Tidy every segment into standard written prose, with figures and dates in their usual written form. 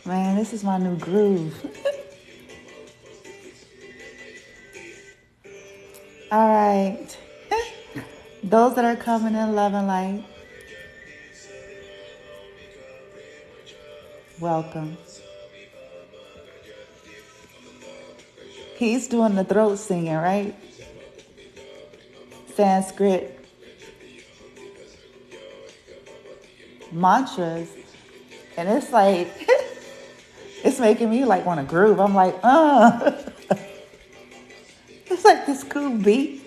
Man, this is my new groove. All right. Those that are coming in love and light, welcome. He's doing the throat singing, right? Sanskrit mantras. And it's like, it's making me like want to groove. I'm like, It's like this cool beat.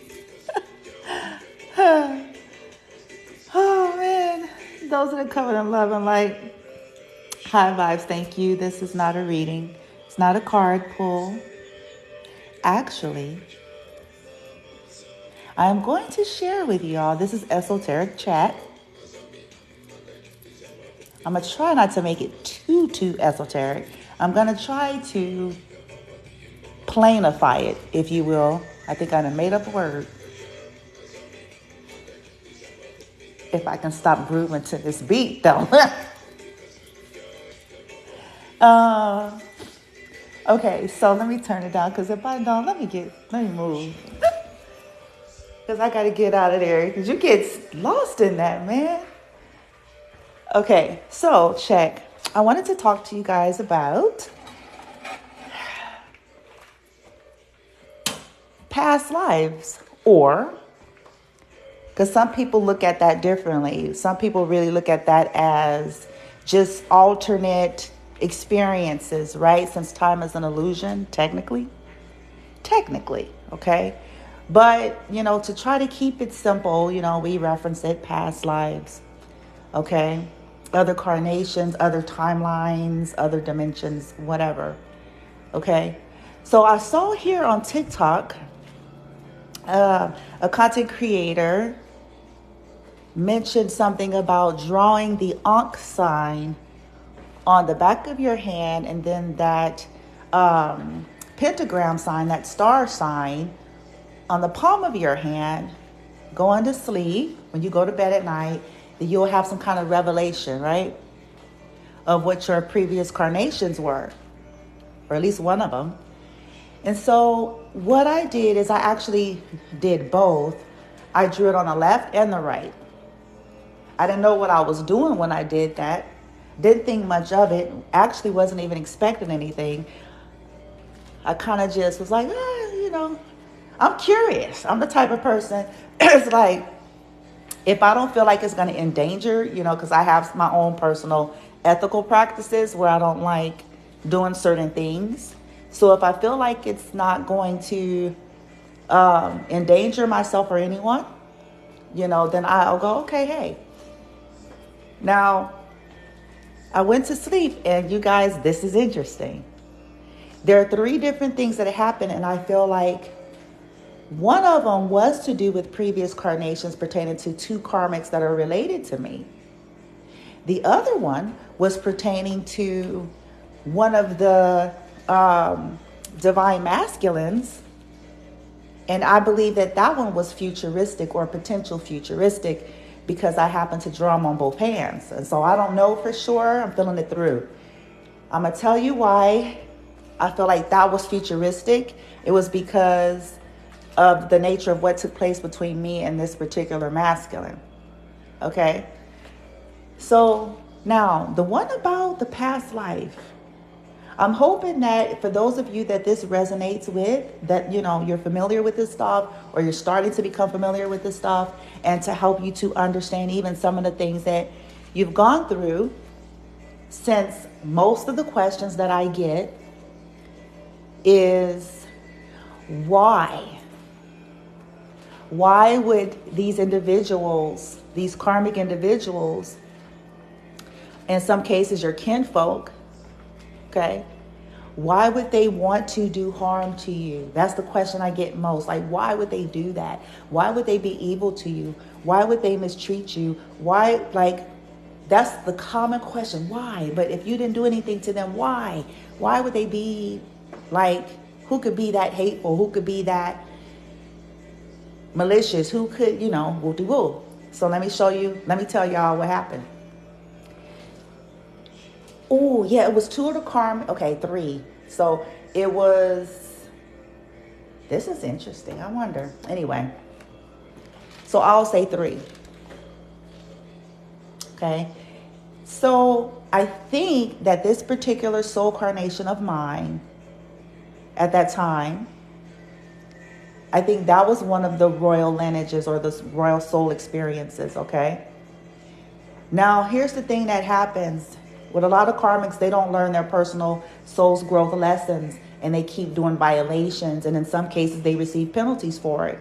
Oh man. Those that are coming in love and light, high vibes, thank you. This is not a reading. It's not a card pull. Actually, I am going to share with y'all, this is Esoteric Chat. I'm going to try not to make it too esoteric. I'm going to try to planify it, if you will. I think I done made up a word. If I can stop grooving to this beat, though. Okay, so let me turn it down, because if I don't, let me move. Because I got to get out of there, because you get lost in that, man. Okay, so check. I wanted to talk to you guys about past lives, or, because some people look at that differently. Some people really look at that as just alternate experiences, right? Since time is an illusion, technically, okay? But, to try to keep it simple, we reference it, past lives, okay? Other carnations, other timelines, other dimensions, whatever, okay? So I saw here on TikTok, a content creator mentioned something about drawing the Ankh sign on the back of your hand, and then that pentagram sign, that star sign, on the palm of your hand. Going to sleep, when you go to bed at night, that you'll have some kind of revelation, right, of what your previous carnations were, or at least one of them. And so what I did is I actually did both. I drew it on the left and the right. I didn't know what I was doing when I did that. Didn't think much of it. Actually wasn't even expecting anything. I kind of just was like, I'm curious. I'm the type of person, it's like, if I don't feel like it's going to endanger, because I have my own personal ethical practices where I don't like doing certain things. So if I feel like it's not going to endanger myself or anyone, then I'll go, okay, hey. Now, I went to sleep, and you guys, this is interesting. There are 3 different things that happened, and I feel like one of them was to do with previous carnations pertaining to 2 karmics that are related to me. The other one was pertaining to one of the divine masculines, and I believe that one was futuristic or potential futuristic, because I happen to draw them on both hands. And so I don't know for sure. I'm feeling it through. I'm going to tell you why I feel like that was futuristic. It was because of the nature of what took place between me and this particular masculine. Okay? So now, the one about the past life, I'm hoping that for those of you that this resonates with, that, you're familiar with this stuff, or you're starting to become familiar with this stuff, and to help you to understand even some of the things that you've gone through, since most of the questions that I get is, why? Why would these individuals, these karmic individuals, in some cases your kinfolk, okay, why would they want to do harm to you? That's the question I get most. Like, why would they do that? Why would they be evil to you? Why would they mistreat you? Why, that's the common question. Why? But if you didn't do anything to them, why? Why would they be who could be that hateful? Who could be that malicious? Who could, woo-de-woo? So let me tell y'all what happened. Oh, yeah, it was 2 of the karma. Okay, 3. So it was, this is interesting. I wonder. Anyway, so I'll say 3. Okay. So I think that this particular soul carnation of mine at that time, I think that was one of the royal lineages or the royal soul experiences. Okay. Now, here's the thing that happens with a lot of karmics. They don't learn their personal soul's growth lessons, and they keep doing violations. And in some cases, they receive penalties for it.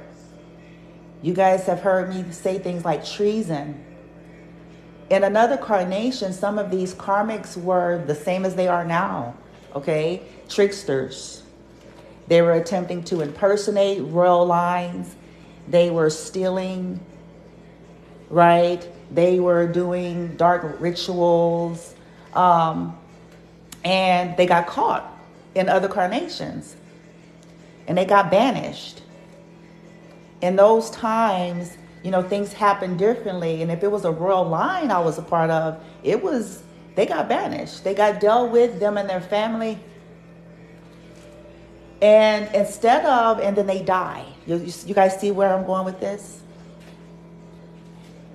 You guys have heard me say things like treason. In another carnation, some of these karmics were the same as they are now. Okay? Tricksters. They were attempting to impersonate royal lines. They were stealing, right? They were doing dark rituals. And they got caught in other carnations. And they got banished. In those times, you know, things happened differently. And if it was a royal line I was a part of, they got banished. They got dealt with, them and their family. And and then they die. You guys see where I'm going with this?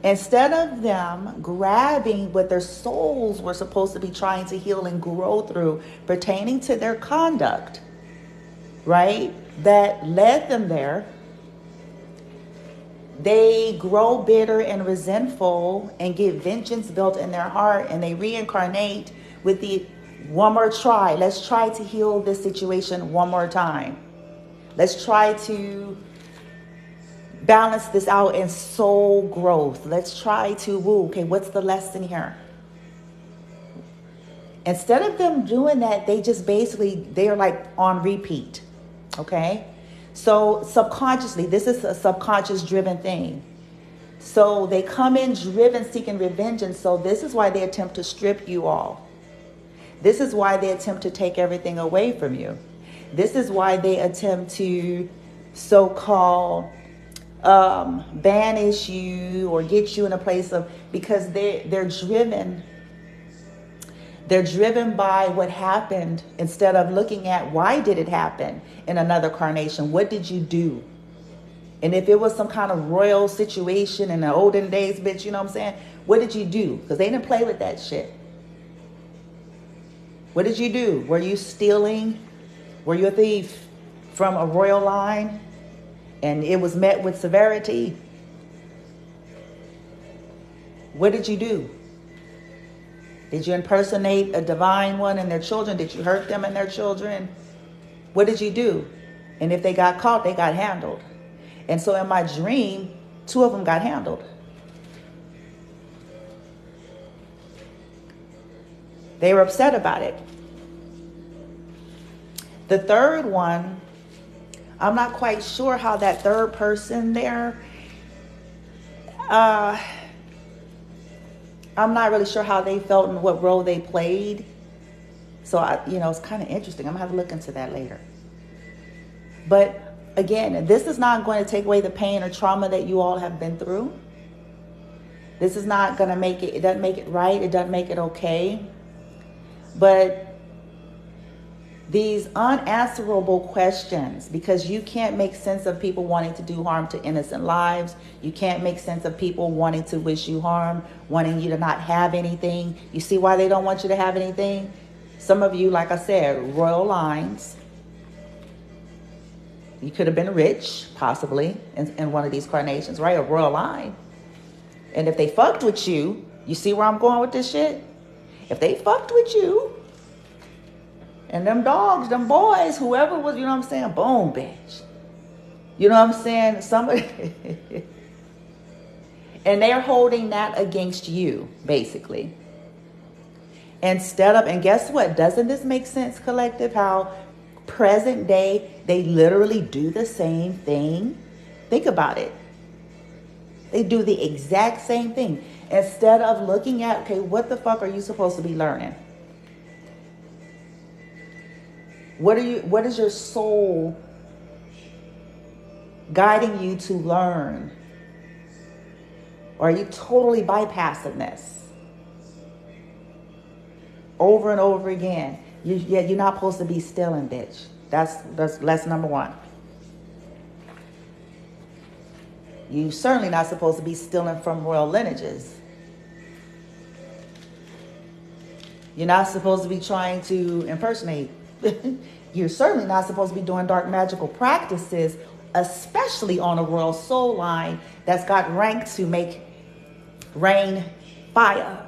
Instead of them grabbing what their souls were supposed to be trying to heal and grow through pertaining to their conduct, right, that led them there, they grow bitter and resentful and get vengeance built in their heart, and they reincarnate with the one more try. Let's try to heal this situation one more time. Let's try to balance this out in soul growth. Let's try to, okay, what's the lesson here? Instead of them doing that, they just basically, they're like on repeat. Okay? So subconsciously, this is a subconscious driven thing. So they come in driven, seeking revenge. And so this is why they attempt to strip you all. This is why they attempt to take everything away from you. This is why they attempt to so-called banish you or get you in a place of, because they're driven. They're driven by what happened instead of looking at why did it happen in another carnation? What did you do? And if it was some kind of royal situation in the olden days, bitch, you know what I'm saying? What did you do? Because they didn't play with that shit. What did you do? Were you stealing? Were you a thief from a royal line? And it was met with severity. What did you do? Did you impersonate a divine one and their children? Did you hurt them and their children? What did you do? And if they got caught, they got handled. And so in my dream, 2 of them got handled. They were upset about it. The third one, I'm not quite sure how that third person there, I'm not really sure how they felt and what role they played. So, it's kind of interesting. I'm going to have to look into that later. But again, this is not going to take away the pain or trauma that you all have been through. This is not going to make it doesn't make it right. It doesn't make it okay. But these unanswerable questions, because you can't make sense of people wanting to do harm to innocent lives. You can't make sense of people wanting to wish you harm, wanting you to not have anything. You see why they don't want you to have anything? Some of you, like I said, royal lines. You could have been rich, possibly, in one of these carnations, right? A royal line. And if they fucked with you, you see where I'm going with this shit? If they fucked with you, and them dogs, them boys, whoever was, you know what I'm saying? Boom, bitch. You know what I'm saying? Somebody. And they're holding that against you, basically. Instead of, and guess what? Doesn't this make sense, collective? How present day, they literally do the same thing. Think about it. They do the exact same thing. Instead of looking at, okay, what the fuck are you supposed to be learning? What is your soul guiding you to learn? Or are you totally bypassing this? over and over again. You're not supposed to be stealing, bitch. That's lesson number one. You certainly not supposed to be stealing from royal lineages. You're not supposed to be trying to impersonate. You're certainly not supposed to be doing dark magical practices, especially on a royal soul line that's got rank to make rain fire.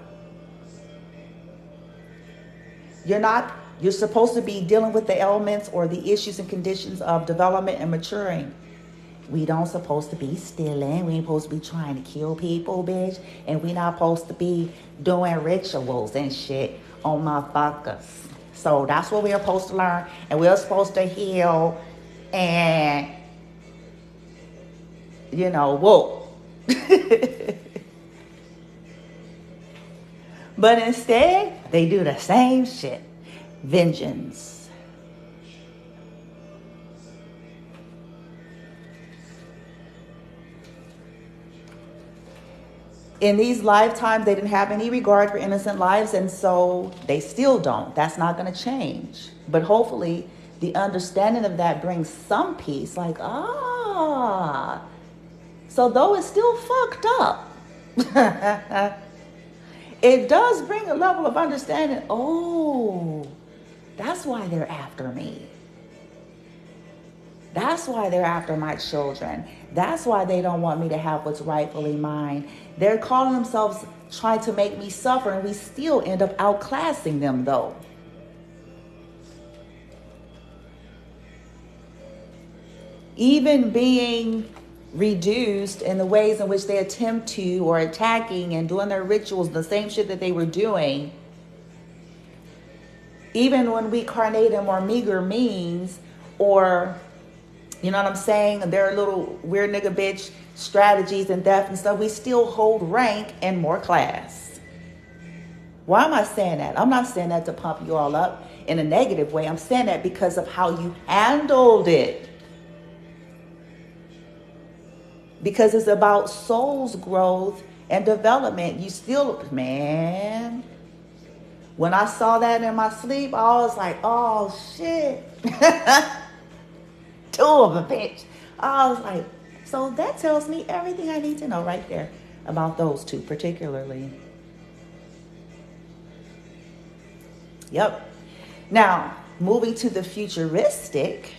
You're supposed to be dealing with the elements or the issues and conditions of development and maturing. We don't supposed to be stealing. We ain't supposed to be trying to kill people, bitch. And we not supposed to be doing rituals and shit on motherfuckers. So that's what we're supposed to learn. And we're supposed to heal and, whoa. But instead, they do the same shit. Vengeance. In these lifetimes, they didn't have any regard for innocent lives, and so they still don't. That's not going to change. But hopefully, the understanding of that brings some peace. Like, so though it's still fucked up, it does bring a level of understanding. Oh, that's why they're after me. That's why they're after my children. That's why they don't want me to have what's rightfully mine. They're calling themselves trying to make me suffer, and we still end up outclassing them, though. Even being reduced in the ways in which they attempt to, or attacking and doing their rituals, the same shit that they were doing, even when we carnate in more meager means, or, you know what I'm saying, their little weird nigga bitch strategies and theft and stuff, we still hold rank and more class. Why am I saying that? I'm not saying that to pump you all up in a negative way. I'm saying that because of how you handled it. Because it's about soul's growth and development. You still, man, when I saw that in my sleep, I was like, oh shit. Two of them, bitch. I was like, so that tells me everything I need to know right there about those two particularly. Yep. Now, moving to the futuristic,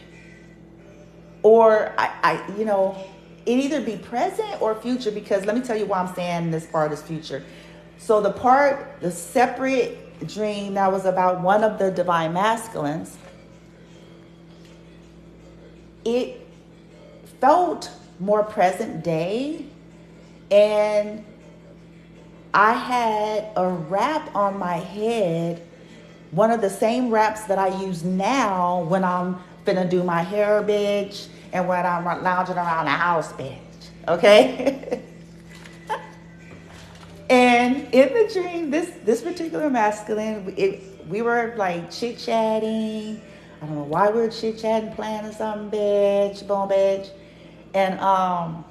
or it either be present or future, because let me tell you why I'm saying this part is future. So the separate dream that was about one of the divine masculines, it felt more present day, and I had a wrap on my head, one of the same wraps that I use now when I'm finna do my hair, bitch, and when I'm lounging around the house, bitch, okay? And in the dream, this particular masculine, we were like chit-chatting. I don't know why we were chit-chatting, playing or something, bitch, boom, bitch. And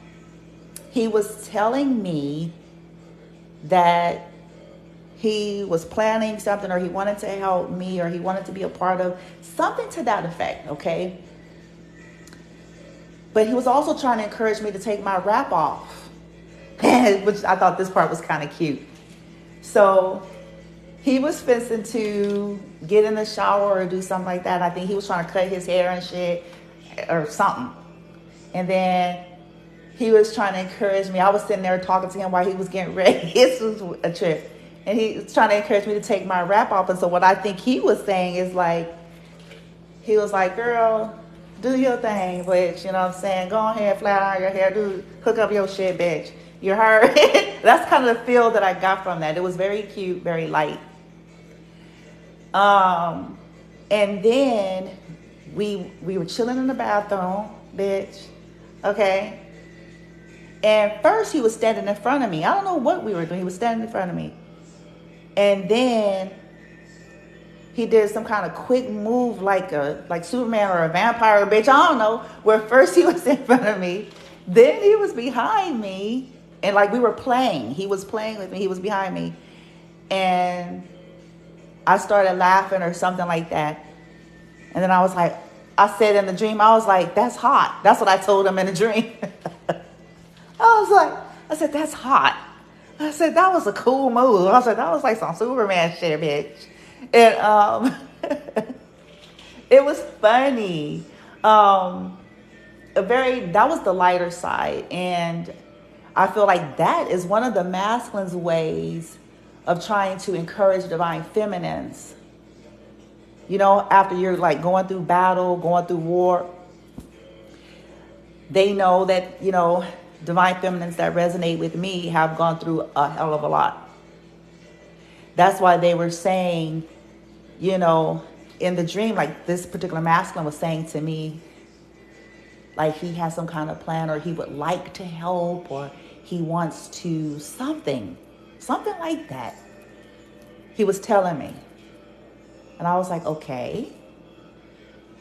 he was telling me that he was planning something, or he wanted to help me, or he wanted to be a part of something to that effect, okay? But he was also trying to encourage me to take my wrap off, which I thought this part was kind of cute. So he was fixing to get in the shower or do something like that. I think he was trying to cut his hair and shit or something. And then he was trying to encourage me. I was sitting there talking to him while he was getting ready. This was a trip. And he was trying to encourage me to take my wrap off. And so what I think he was saying is like, he was like, girl, do your thing, bitch. You know what I'm saying? Go ahead, flat iron your hair. Hook up your shit, bitch. You heard? That's kind of the feel that I got from that. It was very cute, very light. And then we were chilling in the bathroom, bitch. Okay. And first he was standing in front of me. I don't know what we were doing. He was standing in front of me. And then he did some kind of quick move like Superman or a vampire, bitch. I don't know. Where first he was in front of me. Then he was behind me. And like we were playing. He was playing with me. He was behind me. And I started laughing or something like that. And then I was like, I said in the dream, I was like, that's hot. That's what I told him in the dream. I said, that's hot. I said, that was a cool move. I said, that was like some Superman shit, bitch. And it was funny. That was the lighter side. And I feel like that is one of the masculine's ways of trying to encourage divine feminines. You know, after you're like going through battle, going through war, they know that, you know, divine feminines that resonate with me have gone through a hell of a lot. That's why they were saying, you know, in the dream, like this particular masculine was saying to me, like he has some kind of plan, or he would like to help, or he wants to something like that. He was telling me. And I was like, okay.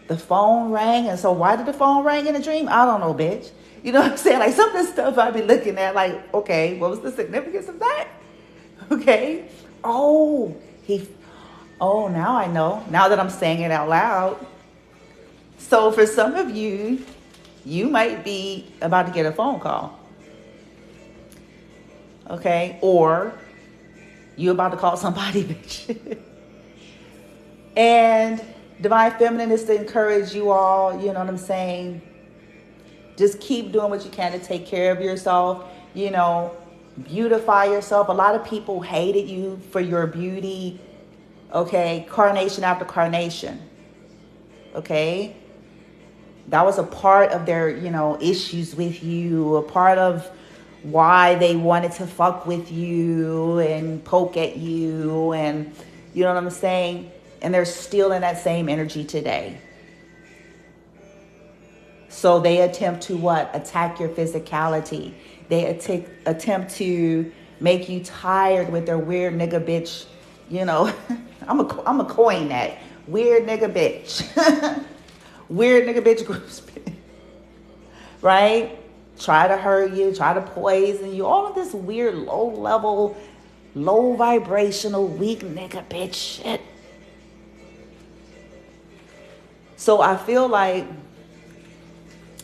The phone rang. And so why did the phone ring in a dream? I don't know, bitch. You know what I'm saying? Like some of this stuff I'd be looking at like, okay, what was the significance of that? Okay. Oh, now I know. Now that I'm saying it out loud. So for some of you, you might be about to get a phone call. Okay. Or you about to call somebody, bitch. And divine feminine is to encourage you all, you know what I'm saying? Just keep doing what you can to take care of yourself, you know, beautify yourself. A lot of people hated you for your beauty, okay? Carnation after carnation, okay? That was a part of their, you know, issues with you, a part of why they wanted to fuck with you and poke at you, and you know what I'm saying? And they're still in that same energy today. So they attempt to what? Attack your physicality. They attempt to make you tired with their weird nigga bitch. You know, I'm a coin that. Weird nigga bitch. Weird nigga bitch groups. Right? Try to hurt you, try to poison you. All of this weird, low level, low vibrational, weak nigga bitch shit. So I feel like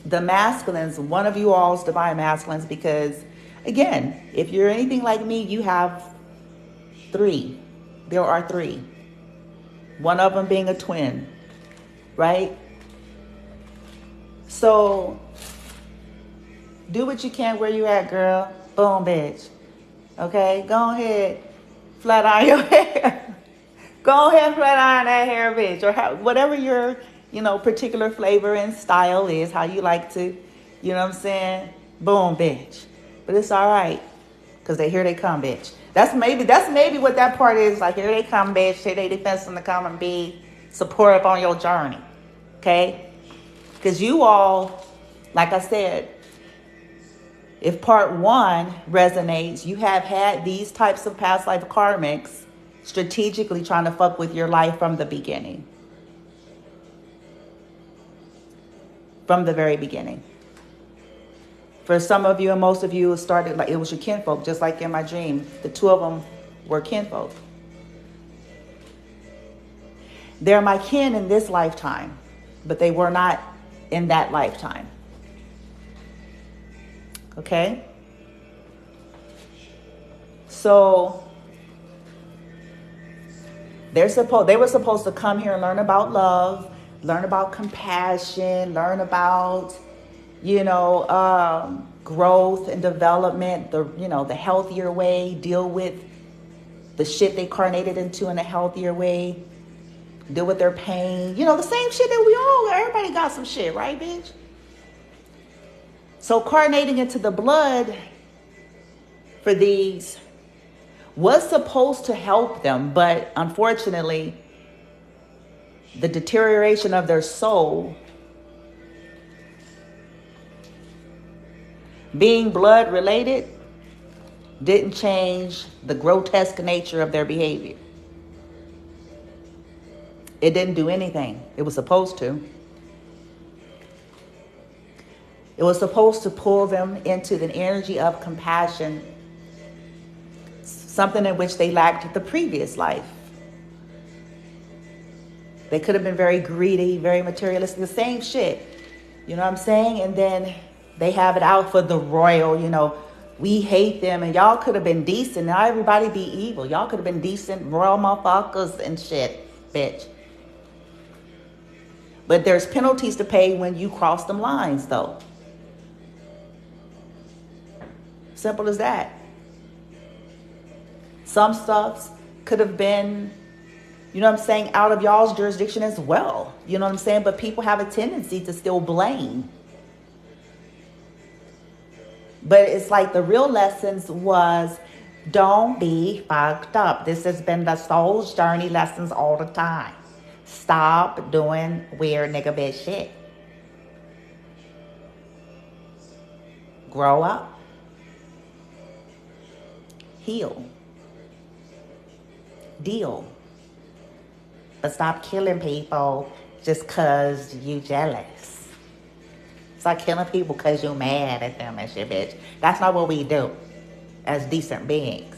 the masculines, one of you all's divine masculines, because again, if you're anything like me, you have 3. There are 3. One of them being a twin, right? So do what you can where you at, girl. Boom, bitch. Okay, go ahead, flat iron your hair. Go ahead, flat iron that hair, bitch, or whatever your, you know, particular flavor and style is, how you like to, you know what I'm saying? Boom, bitch. But it's all right, because here they come, bitch. That's maybe what that part is, like, here they come, bitch. Here they defense to come and be supportive on your journey, okay? Because you all, like I said, if part 1 resonates, you have had these types of past life karmics strategically trying to fuck with your life from the beginning. From the very beginning. For some of you and most of you, it started like it was your kinfolk, just like in my dream. The 2 of them were kinfolk. They're my kin in this lifetime, but they were not in that lifetime. Okay? So they were supposed to come here and learn about love, learn about compassion, learn about, you know, growth and development, the healthier way, deal with the shit they carnated into in a healthier way, deal with their pain, you know, the same shit that everybody got some shit, right, bitch? So carnating into the blood for these was supposed to help them, but unfortunately, the deterioration of their soul, being blood related, didn't change the grotesque nature of their behavior. It didn't do anything. It was supposed to. It was supposed to pull them into the energy of compassion, something in which they lacked the previous life. They could have been very greedy, very materialistic, the same shit. You know what I'm saying? And then they have it out for the royal, you know, we hate them, and y'all could have been decent. Now everybody be evil. Y'all could have been decent royal motherfuckers and shit, bitch. But there's penalties to pay when you cross them lines, though. Simple as that. Some stuff could have been, you know what I'm saying, out of y'all's jurisdiction as well. You know what I'm saying? But people have a tendency to still blame. But it's like the real lessons was, don't be fucked up. This has been the soul's journey lessons all the time. Stop doing weird nigga bitch shit. Grow up. Heal. Deal. But stop killing people just because you jealous. Stop killing people because you're mad at them and shit, bitch. That's not what we do as decent beings.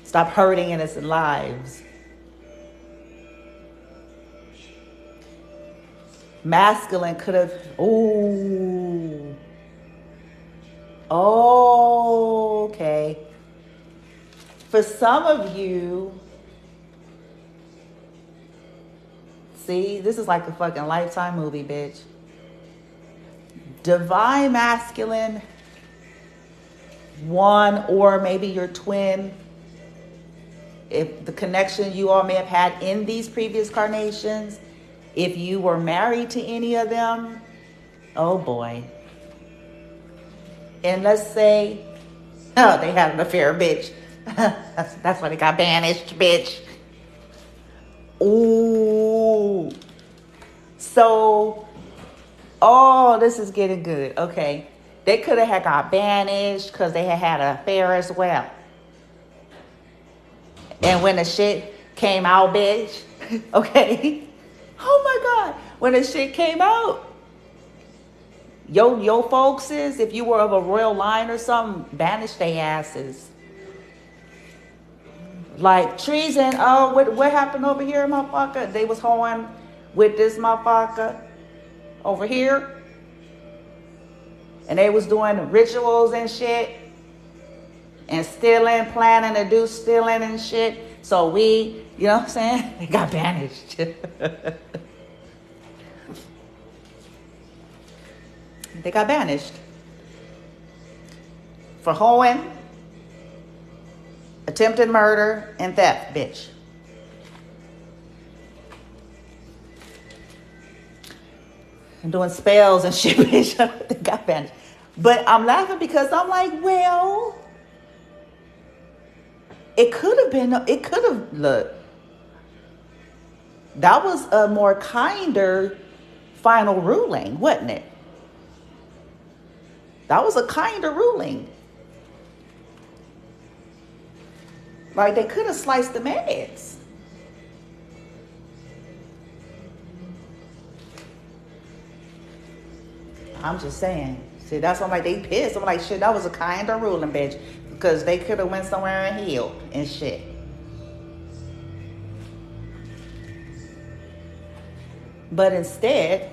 Stop hurting innocent lives. Masculine could have, ooh. Oh, okay. For some of you, see, this is like a fucking Lifetime movie, bitch. Divine masculine, one, or maybe your twin, if the connection you all may have had in these previous carnations, if you were married to any of them, oh boy. And let's say, oh, they had an affair, bitch. That's why they got banished, bitch. Ooh. So, oh, this is getting good. Okay. They could have got banished because they had an affair as well. And when the shit came out, bitch, okay. Oh my God. When the shit came out, yo folks is, if you were of a royal line or something, banished their asses. Like treason. Oh, what happened over here, motherfucker? They was hoeing with this motherfucker over here. And they was doing rituals and shit. And stealing, planning to do stealing and shit. So we, you know what I'm saying? They got banished. They got banished. For hoeing, attempted murder, and theft, bitch. And doing spells and shit, bitch. They got banished. But I'm laughing because I'm like, well, it could have, look, that was a more kinder final ruling, wasn't it? That was a kinder ruling. Like, they could have sliced them eggs. I'm just saying. See, that's why I'm like, they pissed. I'm like, shit, that was a kinder ruling, bitch. Because they could have went somewhere and healed and shit. But instead,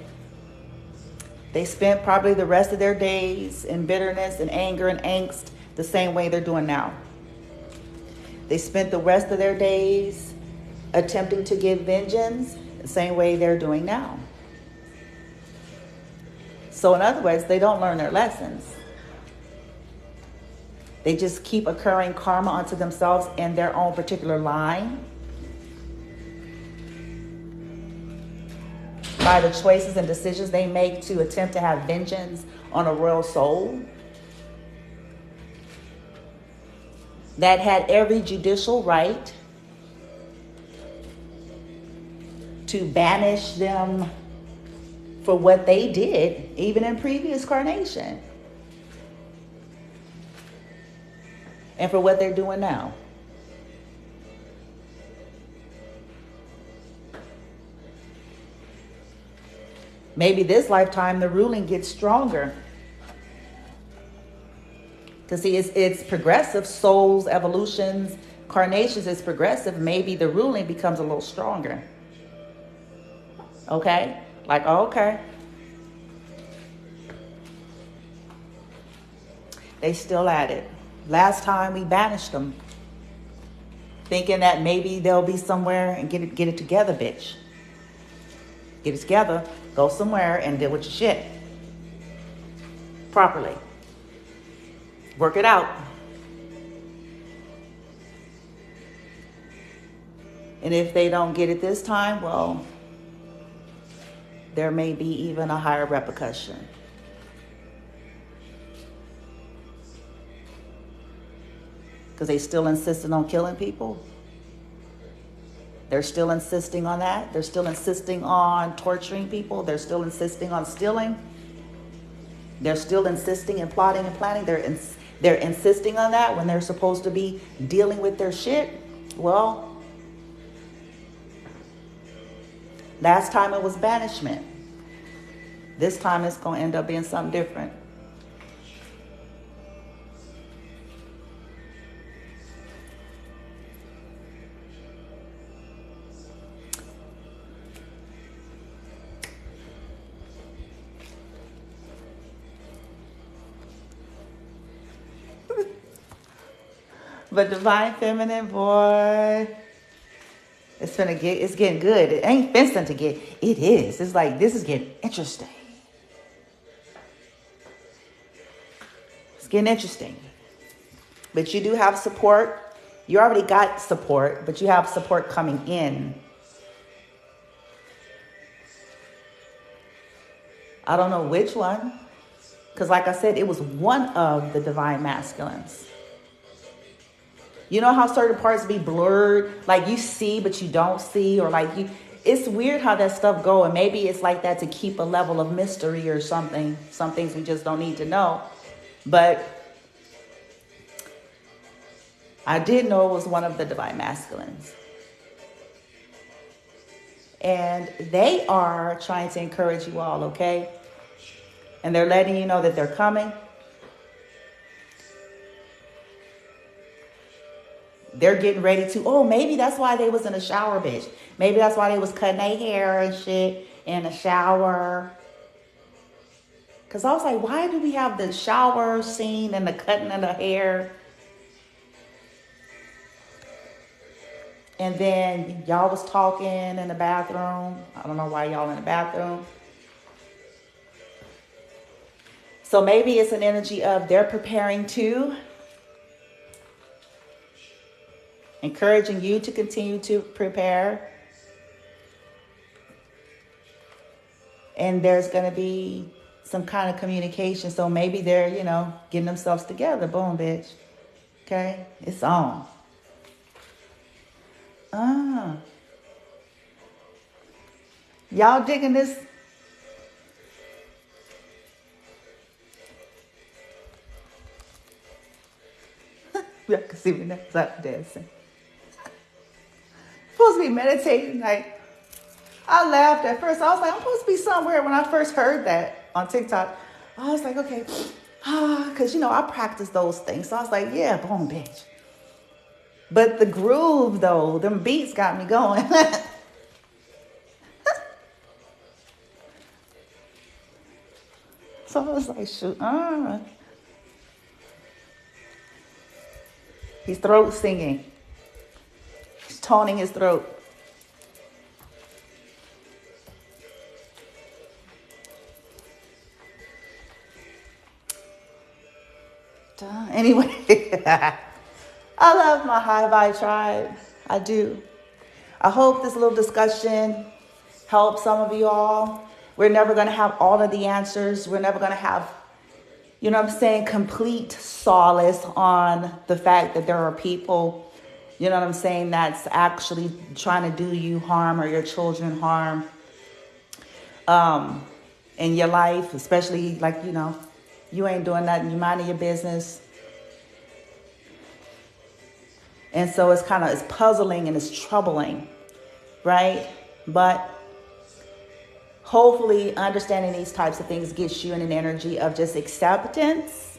they spent probably the rest of their days in bitterness and anger and angst the same way they're doing now. They spent the rest of their days attempting to get vengeance the same way they're doing now. So in other words, they don't learn their lessons. They just keep occurring karma onto themselves in their own particular line by the choices and decisions they make to attempt to have vengeance on a royal soul that had every judicial right to banish them for what they did, even in previous carnation, and for what they're doing now. Maybe this lifetime the ruling gets stronger. Because see, it's progressive, souls, evolutions, Carnations is progressive. Maybe the ruling becomes a little stronger. Okay? Like, okay. They still at it. Last time we banished them, thinking that maybe they'll be somewhere and get it together, bitch. Get it together, go somewhere and deal with your shit properly. Work it out. And if they don't get it this time, well, there may be even a higher repercussion. Because they still insisting on killing people. They're still insisting on that. They're still insisting on torturing people. They're still insisting on stealing. They're still insisting and plotting and planning. They're insisting on that when they're supposed to be dealing with their shit. Well, last time it was banishment. This time it's going to end up being something different. But Divine Feminine, boy, it's getting good. It ain't fencing to get, it is. It's like, this is getting interesting. It's getting interesting. But you do have support. You already got support, but you have support coming in. I don't know which one. Because like I said, it was one of the Divine Masculines. You know how certain parts be blurred? Like you see, but you don't see. Or like you, it's weird how that stuff go. And maybe it's like that to keep a level of mystery or something. Some things we just don't need to know. But I did know it was one of the Divine Masculines. And they are trying to encourage you all, okay? And they're letting you know that they're coming. They're getting ready to, oh, maybe that's why they was in a shower, bitch. Maybe that's why they was cutting their hair and shit in a shower. Because I was like, why do we have the shower scene and the cutting of the hair? And then y'all was talking in the bathroom. I don't know why y'all in the bathroom. So maybe it's an energy of they're preparing too. Encouraging you to continue to prepare. And there's going to be some kind of communication. So maybe they're, getting themselves together. Boom, bitch. Okay? It's on. Y'all digging this? Y'all can see me next time dancing. Supposed to be meditating. Like, I laughed at first. I was like, I'm supposed to be somewhere. When I first heard that on TikTok, I was like, okay, because I practice those things. So I was like, yeah, boom, bitch. But the groove, though, them beats got me going. So I was like, shoot, He's throat singing. He's toning his throat. Anyway, I love my High Vibe tribe. I do. I hope this little discussion helps some of you all. We're never going to have all of the answers. We're never going to have, complete solace on the fact that there are people, that's actually trying to do you harm or your children harm in your life, especially you ain't doing nothing, you minding your business. And so it's puzzling and it's troubling, right? But hopefully understanding these types of things gets you in an energy of just acceptance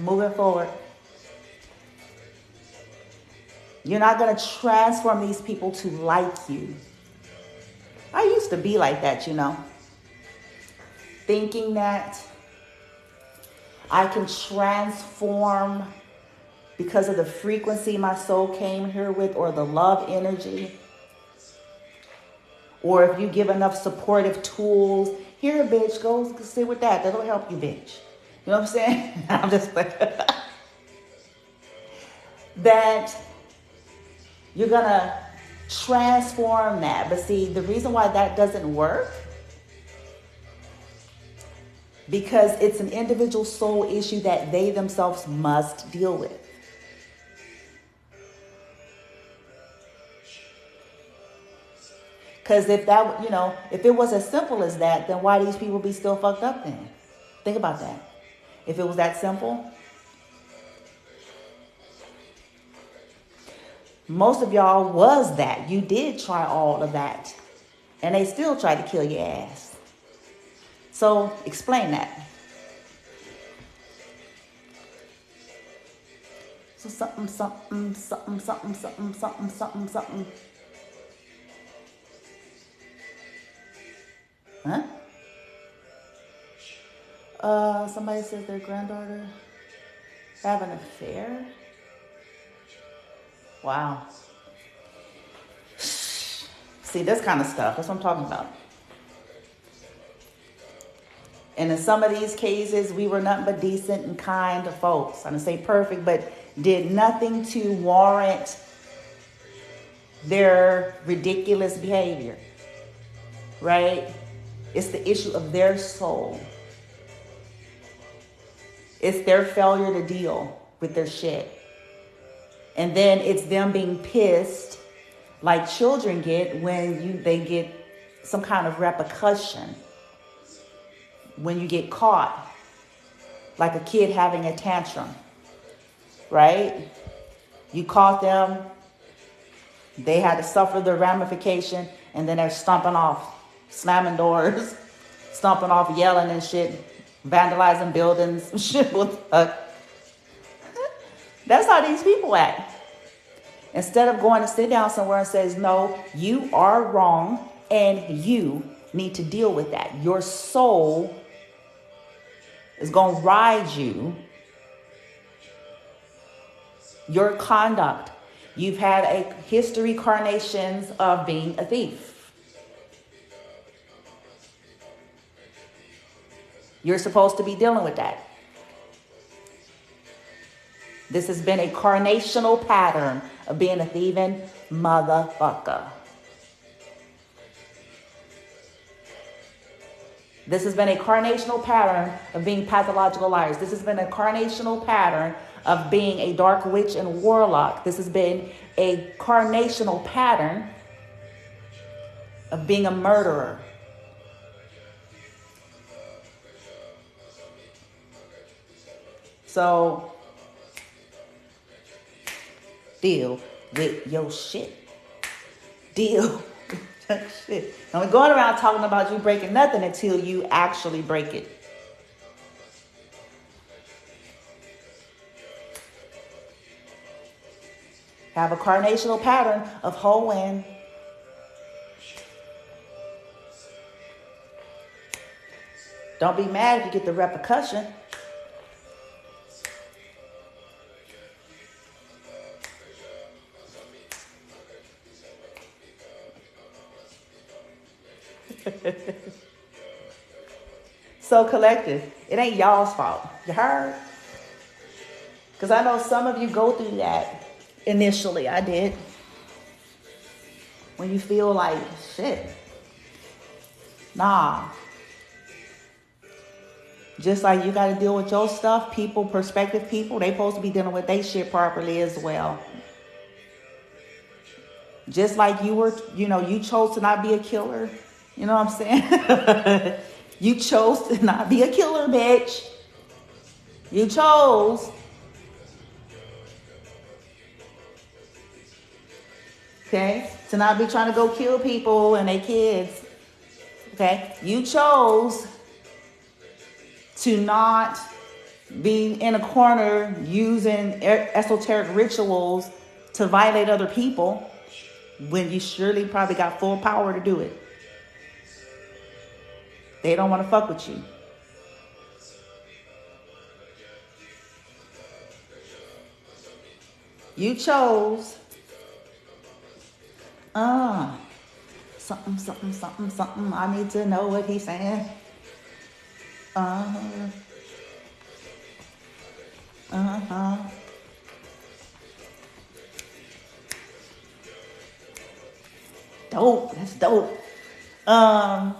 moving forward. You're not going to transform these people to like you. I used to be like that, you know. Thinking that I can transform because of the frequency my soul came here with, or the love energy. Or if you give enough supportive tools, here, bitch, go sit with that. That'll help you, bitch. You know what I'm saying? I'm just like, that you're going to transform that. But see, the reason why that doesn't work, because it's an individual soul issue that they themselves must deal with. Because if that, you know, if it was as simple as that, then why these people be still fucked up then? Think about that. If it was that simple. Most of y'all was that. You did try all of that. And they still tried to kill your ass. So explain that. So something, something, something, something, something, something, something, something. Huh? Somebody says their granddaughter have an affair. Wow. See, this kind of stuff. That's what I'm talking about. And in some of these cases, we were nothing but decent and kind to folks. I don't say perfect, but did nothing to warrant their ridiculous behavior. Right? It's the issue of their soul. It's their failure to deal with their shit. And then it's them being pissed like children get when they get some kind of repercussion. When you get caught, like a kid having a tantrum, right? You caught them, they had to suffer the ramification, and then they're stomping off, slamming doors, stomping off, yelling and shit, vandalizing buildings, shit. That's how these people act. Instead of going to sit down somewhere and says, no, you are wrong and you need to deal with that. Your soul is going to ride you. Your conduct. You've had a history, carnations of being a thief. You're supposed to be dealing with that. This has been a carnational pattern of being a thieving motherfucker. This has been a carnational pattern of being pathological liars. This has been a carnational pattern of being a dark witch and warlock. This has been a carnational pattern of being a murderer. So deal with your shit. Deal with your shit. I'm going around talking about you breaking nothing until you actually break it. Have a carnational pattern of hoeing. Don't be mad if you get the repercussion. So collective, it ain't y'all's fault. You heard? Because I know some of you go through that initially. I did. When you feel like, shit. Nah. Just like you got to deal with your stuff, people, prospective people, they supposed to be dealing with their shit properly as well. Just like you were, you chose to not be a killer. You know what I'm saying? You chose to not be a killer, bitch. You chose. Okay? To not be trying to go kill people and their kids. Okay? You chose to not being in a corner using esoteric rituals to violate other people when you surely probably got full power to do it. They don't want to fuck with you. You chose something, something, something, something. I need to know what he's saying. Dope. That's dope. I'm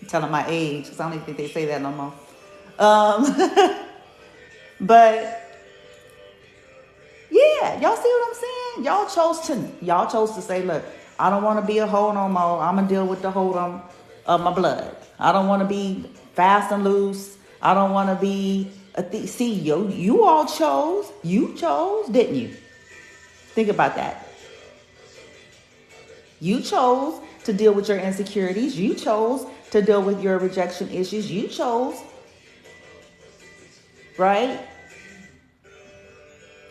telling my age, because I don't even think they say that no more. But yeah, y'all see what I'm saying? Y'all chose to say, look, I don't want to be a hoe no more. I'm gonna deal with the hold'em of my blood. I don't want to be fast and loose. I don't want to be a thief. See, you all chose. You chose, didn't you? Think about that. You chose to deal with your insecurities. You chose to deal with your rejection issues. You chose, right,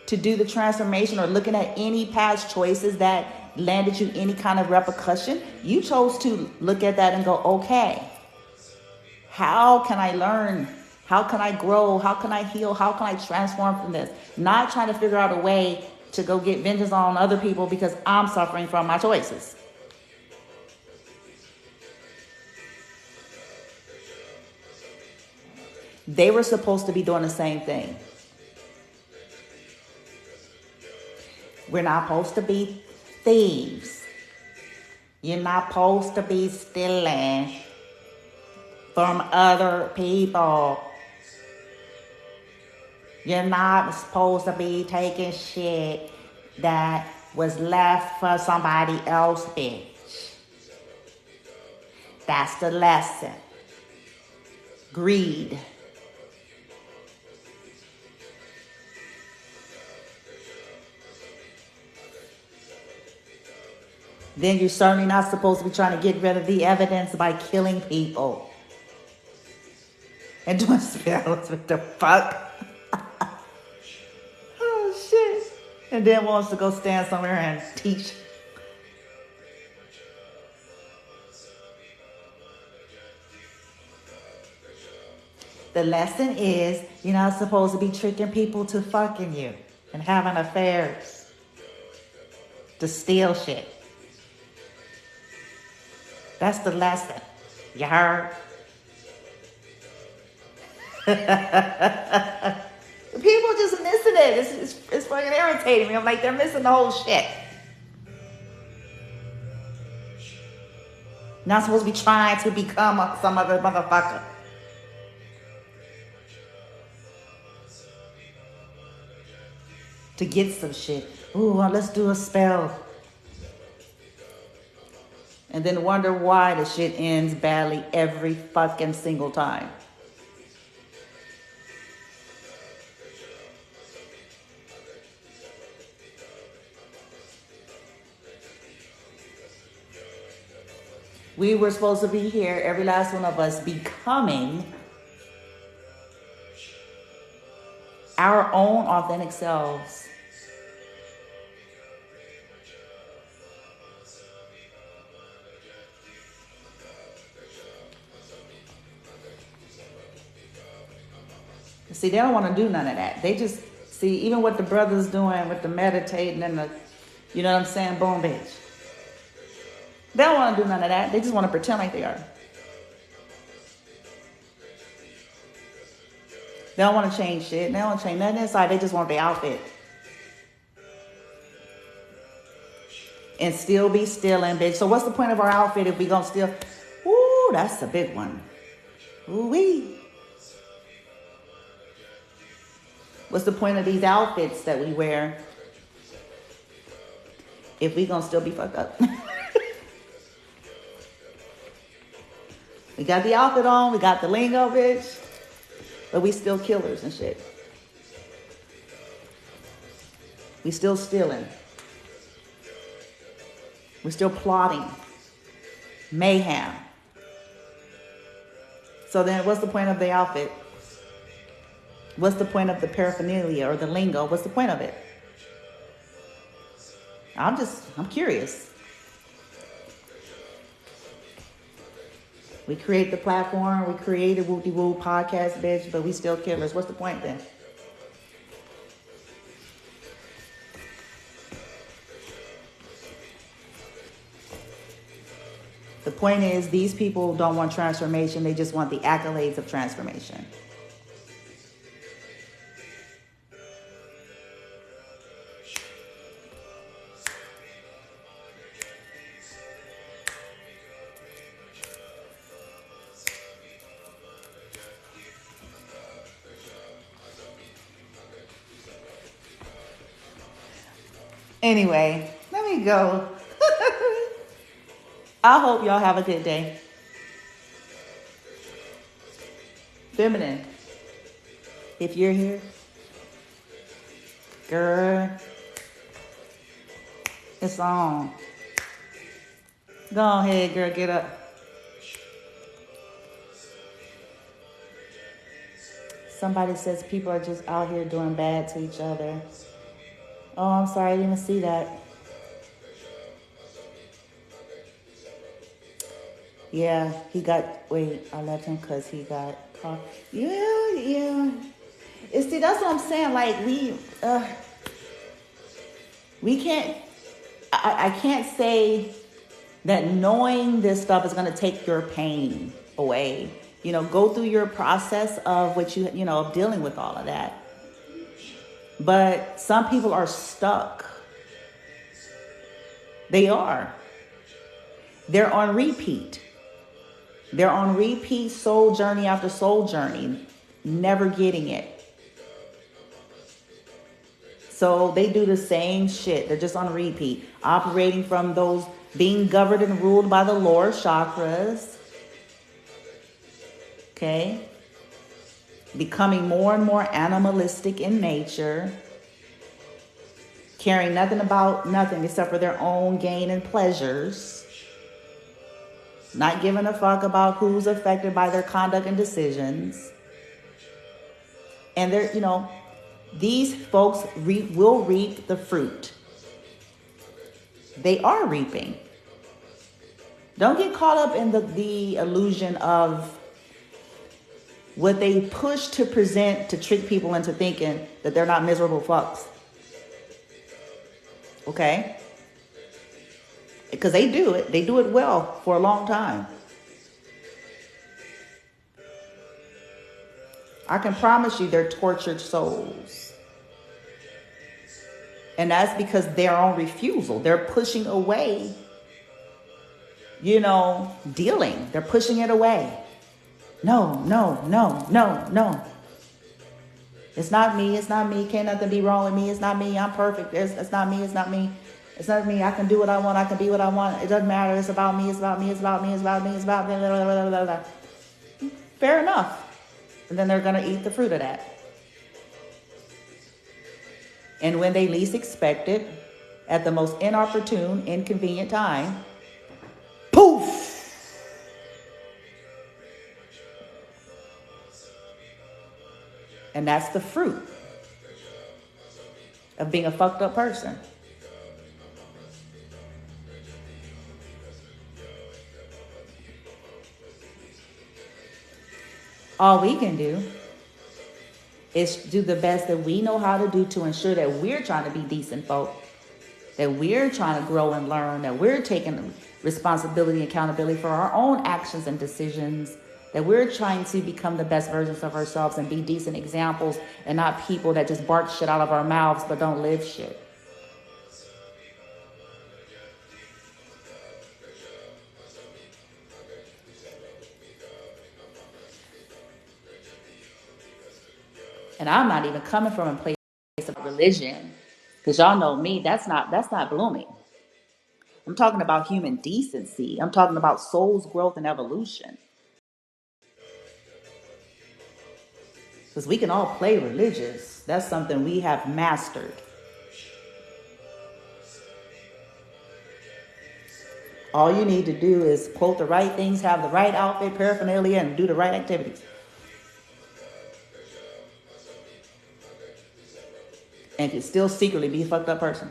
to do the transformation or looking at any past choices that landed you any kind of repercussion. You chose to look at that and go, okay, how can I learn? How can I grow? How can I heal? How can I transform from this? Not trying to figure out a way to go get vengeance on other people because I'm suffering from my choices. They were supposed to be doing the same thing. We're not supposed to be thieves. You're not supposed to be stealing from other people. You're not supposed to be taking shit that was left for somebody else, bitch. That's the lesson. Greed. Then you're certainly not supposed to be trying to get rid of the evidence by killing people. And doing spells. What the fuck? Oh, shit. And then wants to go stand somewhere and teach. The lesson is you're not supposed to be tricking people to fucking you and having affairs. To steal shit. That's the lesson. You heard? People just missing it. It's fucking irritating me. I'm like, they're missing the whole shit. Not supposed to be trying to become some other motherfucker. To get some shit. Ooh, well, let's do a spell. And then wonder why the shit ends badly every fucking single time. We were supposed to be here, every last one of us, becoming our own authentic selves. See, they don't want to do none of that. They just, see, even what the brothers doing with the meditating and the, you know what I'm saying, boom, bitch. They don't want to do none of that. They just want to pretend like they are. They don't want to change shit. They don't want to change nothing inside. They just want their outfit. And still be stealing, bitch. So what's the point of our outfit if we gonna steal? Ooh, that's a big one. Ooh-wee. What's the point of these outfits that we wear if we gonna still be fucked up? We got the outfit on, we got the lingo, bitch, but we still killers and shit. We still stealing. We're still plotting. Mayhem. So then what's the point of the outfit? What's the point of the paraphernalia or the lingo? What's the point of it? I'm curious. We create the platform, we created Woo-de-Woo podcast, bitch, but we still killers. What's the point then? The point is, these people don't want transformation. They just want the accolades of transformation. Anyway, let me go. I hope y'all have a good day. Feminine, if you're here, girl, it's on. Go ahead, girl, get up. Somebody says people are just out here doing bad to each other. Oh, I'm sorry, I didn't even see that. Yeah, I left him because he got caught. Yeah. See, that's what I'm saying. Like, we can't, I can't say that knowing this stuff is going to take your pain away. Go through your process of what of dealing with all of that. But some people are stuck. They are. They're on repeat. They're on repeat, soul journey after soul journey, never getting it. So they do the same shit. They're just on repeat, operating from those, being governed and ruled by the lower chakras. Okay? Becoming more and more animalistic in nature, caring nothing about nothing except for their own gain and pleasures, not giving a fuck about who's affected by their conduct and decisions. And these folks will reap the fruit. They are reaping. Don't get caught up in the illusion of what they push to present to trick people into thinking that they're not miserable fucks. Okay? Because they do it. They do it well for a long time. I can promise you they're tortured souls. And that's because their own refusal. They're pushing away, dealing. They're pushing it away. No. It's not me. Can't nothing be wrong with me. It's not me. I'm perfect. It's not me. It's not me. I can do what I want. I can be what I want. It doesn't matter. It's about me. It's about me. It's about me. It's about me. It's about me. Blah, blah, blah, blah. Fair enough. And then they're going to eat the fruit of that. And when they least expect it, at the most inopportune, inconvenient time, poof! And that's the fruit of being a fucked up person. All we can do is do the best that we know how to do to ensure that we're trying to be decent folk, that we're trying to grow and learn, that we're taking responsibility and accountability for our own actions and decisions, that we're trying to become the best versions of ourselves and be decent examples and not people that just bark shit out of our mouths but don't live shit. And I'm not even coming from a place of religion, because y'all know me, that's not blooming. I'm talking about human decency. I'm talking about soul's growth and evolution. Because we can all play religious. That's something we have mastered. All you need to do is quote the right things, have the right outfit, paraphernalia, and do the right activities. and can still secretly be a fucked up person.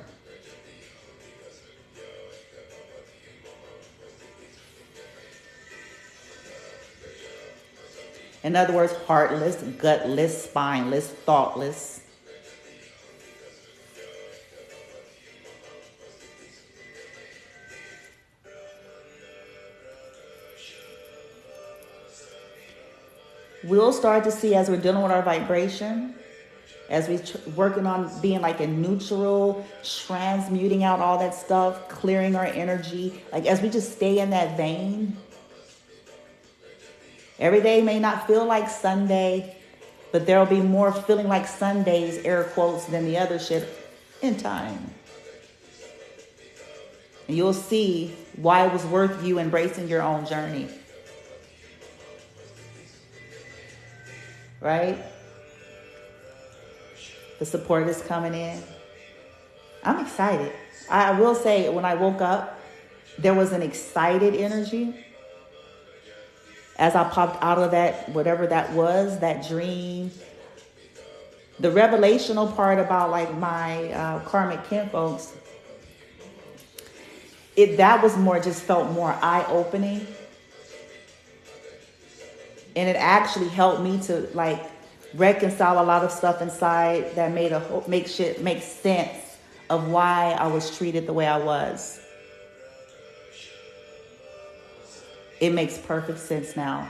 In other words, heartless, gutless, spineless, thoughtless. We'll start to see, as we're dealing with our vibration, as we're working on being like a neutral, transmuting out all that stuff, clearing our energy, like as we just stay in that vein. Every day may not feel like Sunday, but there'll be more feeling like Sundays, air quotes, than the other shit in time. And you'll see why it was worth you embracing your own journey. Right? The support is coming in. I'm excited. I will say, when I woke up, there was an excited energy. As I popped out of that, whatever that was, that dream. The revelational part about like my karmic kin folks, that was more, just felt more eye-opening. And it actually helped me to like reconcile a lot of stuff inside that make sense of why I was treated the way I was. It makes perfect sense now.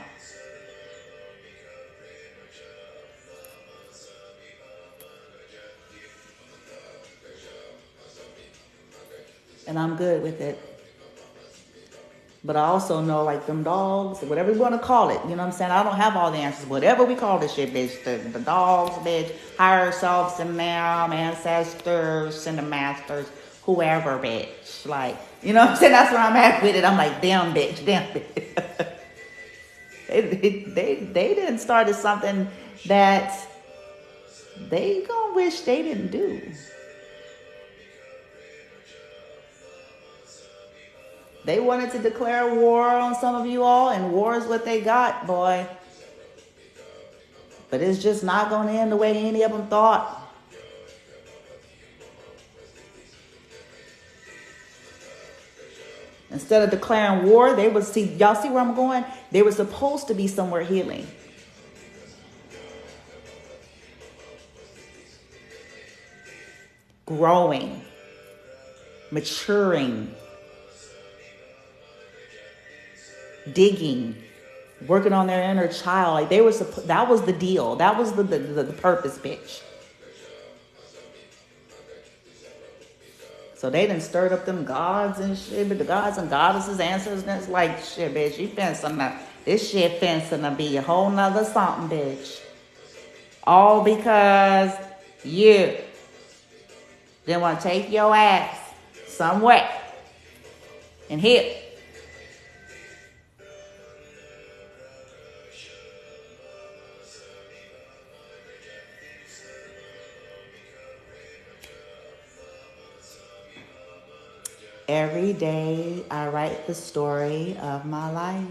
And I'm good with it. But I also know, like, them dogs, whatever you want to call it, you know what I'm saying? I don't have all the answers. Whatever we call this shit, bitch. The dogs, bitch. Higher selves and them, ancestors and the masters, whoever, bitch. Like, you know what I'm saying? That's where I'm at with it. I'm like, damn, bitch, damn, bitch. They didn't start something that they gonna wish they didn't do. They wanted to declare war on some of you all, and war is what they got, boy. But it's just not going to end the way any of them thought. Instead of declaring war, they would see, y'all see where I'm going? They were supposed to be somewhere healing. Growing. Maturing. Digging, working on their inner child. Like they were that was the deal. That was the purpose, bitch. So they done stirred up them gods and shit, but the gods and goddesses, answers, and it's like, shit, bitch, you this shit finna be a whole nother something, bitch. All because you didn't want to take your ass somewhere and hit. Every day I write the story of my life.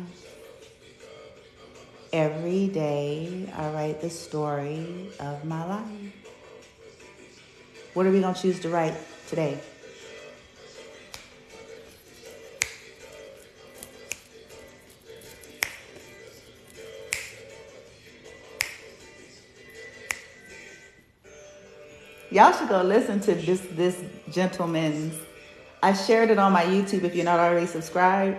Every day I write the story of my life. What are we going to choose to write today? Y'all should go listen to this gentleman's. I shared it on my YouTube if you're not already subscribed.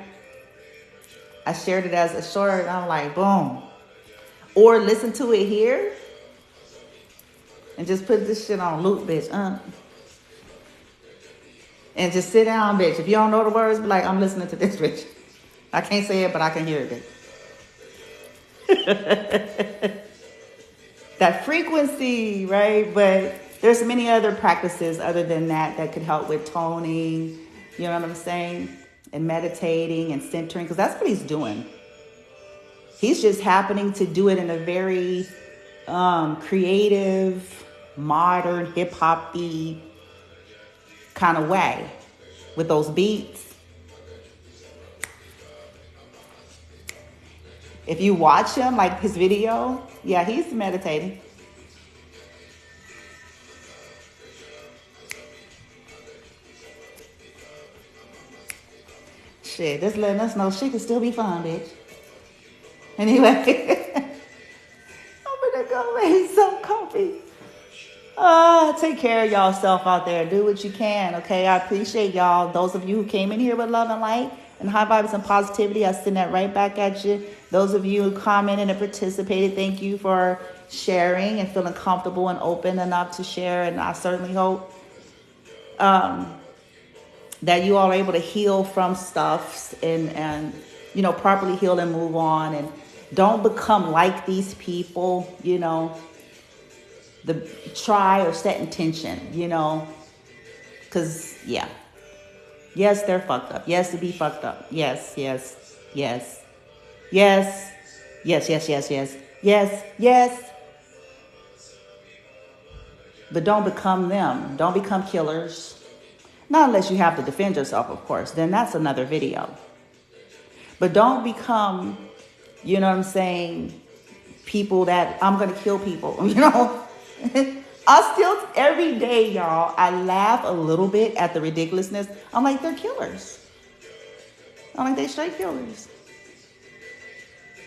I shared it as a short. And I'm like, boom. Or listen to it here. And just put this shit on loop, bitch. And just sit down, bitch. If you don't know the words, be like, I'm listening to this, bitch. I can't say it, but I can hear it, bitch. That frequency, right? But there's many other practices other than that could help with toning, you know what I'm saying? And meditating and centering, because that's what he's doing. He's just happening to do it in a very creative, modern, hip-hop-y kind of way with those beats. If you watch him, like his video, yeah, he's meditating. Shit, just letting us know she can still be fun, bitch. Anyway, I'm gonna go make some coffee. Take care of y'all self out there. Do what you can, okay? I appreciate y'all. Those of you who came in here with love and light and high vibes and positivity, I send that right back at you. Those of you who commented and participated, thank you for sharing and feeling comfortable and open enough to share. And I certainly hope that you all are able to heal from stuff and you know, properly heal and move on. And don't become like these people, you know. Try or set intention, you know, because yeah, yes, they're fucked up. Yes, to be fucked up. Yes, yes, yes, yes, yes, yes, yes, yes, yes, yes. But don't become them. Don't become killers. Not unless you have to defend yourself, of course. Then that's another video. But don't become, you know what I'm saying, people that I'm gonna kill people, you know. I still, every day, y'all, I laugh a little bit at the ridiculousness. I'm like, they're killers. I'm like, they straight killers.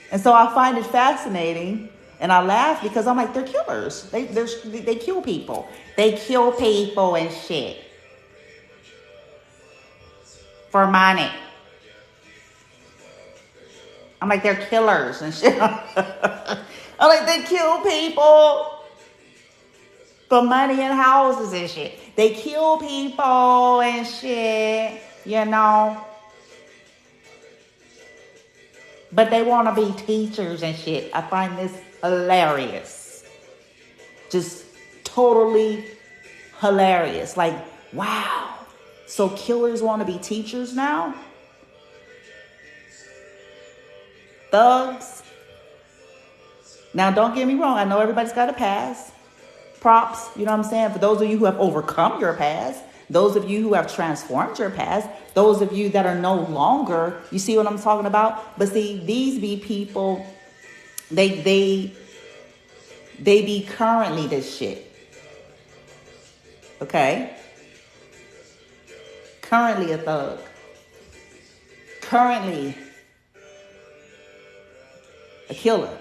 And so I find it fascinating, and I laugh because I'm like, they're killers. They kill people. They kill people and shit for money. I'm like, they're killers and shit. I'm like, they kill people for money and houses and shit. They kill people and shit, you know. But they want to be teachers and shit. I find this hilarious. Just totally hilarious. Like, wow. So killers want to be teachers now? Thugs? Now, don't get me wrong. I know everybody's got a past. Props, you know what I'm saying? For those of you who have overcome your past, those of you who have transformed your past, those of you that are no longer, you see what I'm talking about? But see, these be people, they be currently this shit. Okay? Currently a thug. Currently a killer.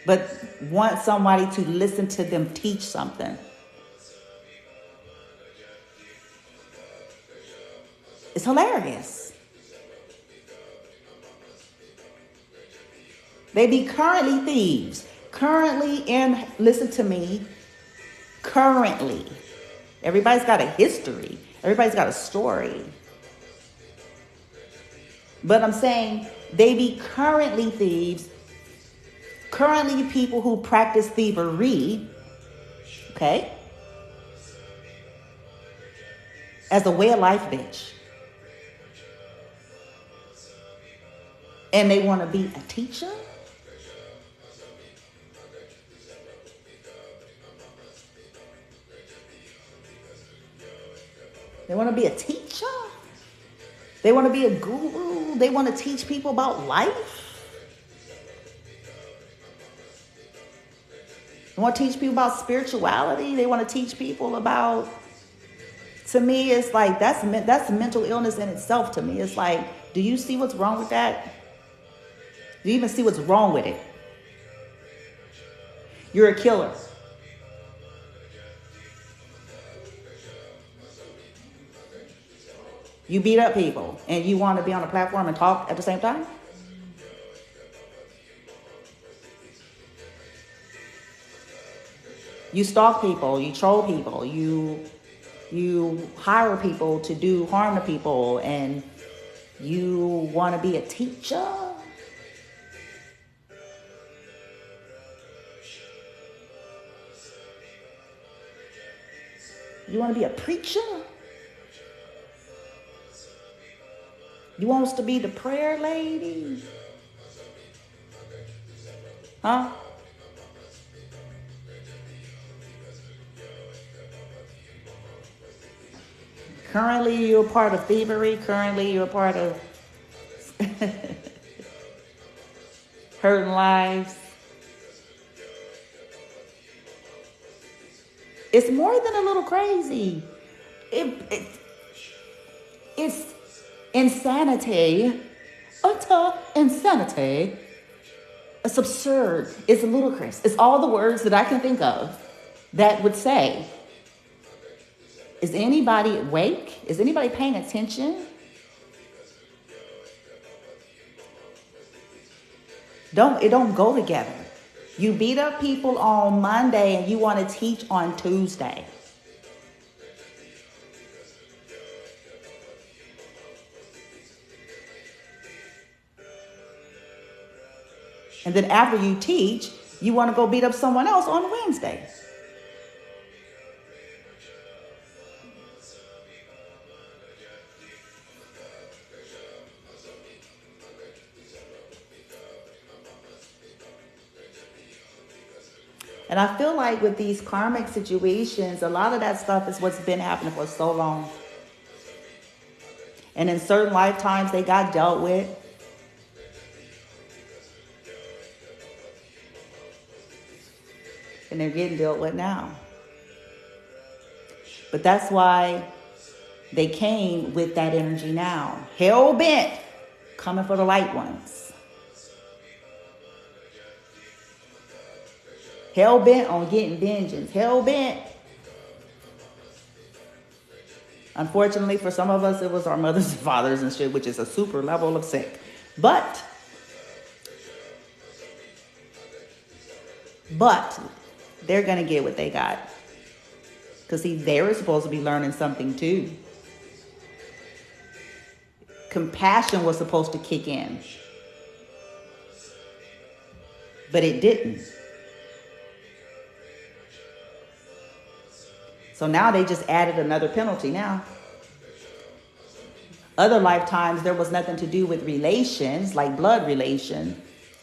But want somebody to listen to them teach something. It's hilarious. They be currently thieves. Currently in, listen to me, currently. Everybody's got a history. Everybody's got a story. But I'm saying they be currently thieves. Currently people who practice thievery, okay, as a way of life, bitch. And they want to be a teacher? They want to be a teacher? They want to be a guru? They want to teach people about life? They want to teach people about spirituality. They want to teach people about, to me, it's like, that's mental illness in itself to me. It's like, do you see what's wrong with that? Do you even see what's wrong with it? You're a killer. You beat up people and you want to be on a platform and talk at the same time? You stalk people, you troll people, you hire people to do harm to people, and you want to be a teacher? You want to be a preacher? You want us to be the prayer lady? Huh? Currently, you're a part of thievery. Currently, you're a part of hurting lives. It's more than a little crazy. Insanity, utter insanity. It's absurd. It's ludicrous. It's all the words that I can think of that would say, is anybody awake? Is anybody paying attention? It don't go together. You beat up people on Monday and you want to teach on Tuesday. And then after you teach, you want to go beat up someone else on Wednesday. And I feel like with these karmic situations, a lot of that stuff is what's been happening for so long. And in certain lifetimes, they got dealt with. And they're getting dealt with now. But that's why they came with that energy now. Hell bent, coming for the light ones. Hell bent on getting vengeance. Hell bent. Unfortunately, for some of us, it was our mothers and fathers and shit, which is a super level of sick. But they're going to get what they got. Because, see, they were supposed to be learning something, too. Compassion was supposed to kick in. But it didn't. So now they just added another penalty now. Other lifetimes, there was nothing to do with relations, like blood relation.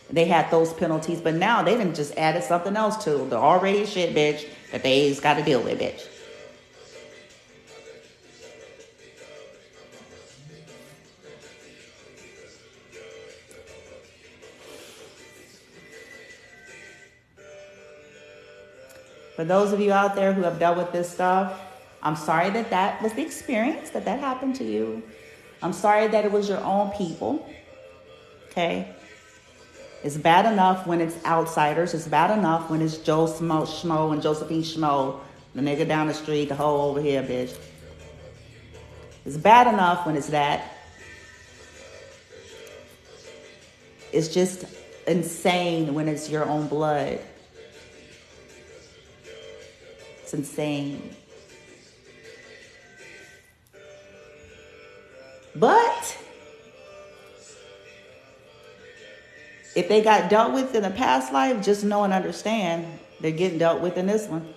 They had those penalties, but now they done just added something else to the already shit, bitch, that they just got to deal with, bitch. For those of you out there who have dealt with this stuff, I'm sorry that that was the experience, that happened to you. I'm sorry that it was your own people, okay? It's bad enough when it's outsiders. It's bad enough when it's Joe Schmo and Josephine Schmo, the nigga down the street, the hoe over here, bitch. It's bad enough when it's that. It's just insane when it's your own blood. It's insane. But if they got dealt with in a past life, just know and understand they're getting dealt with in this one.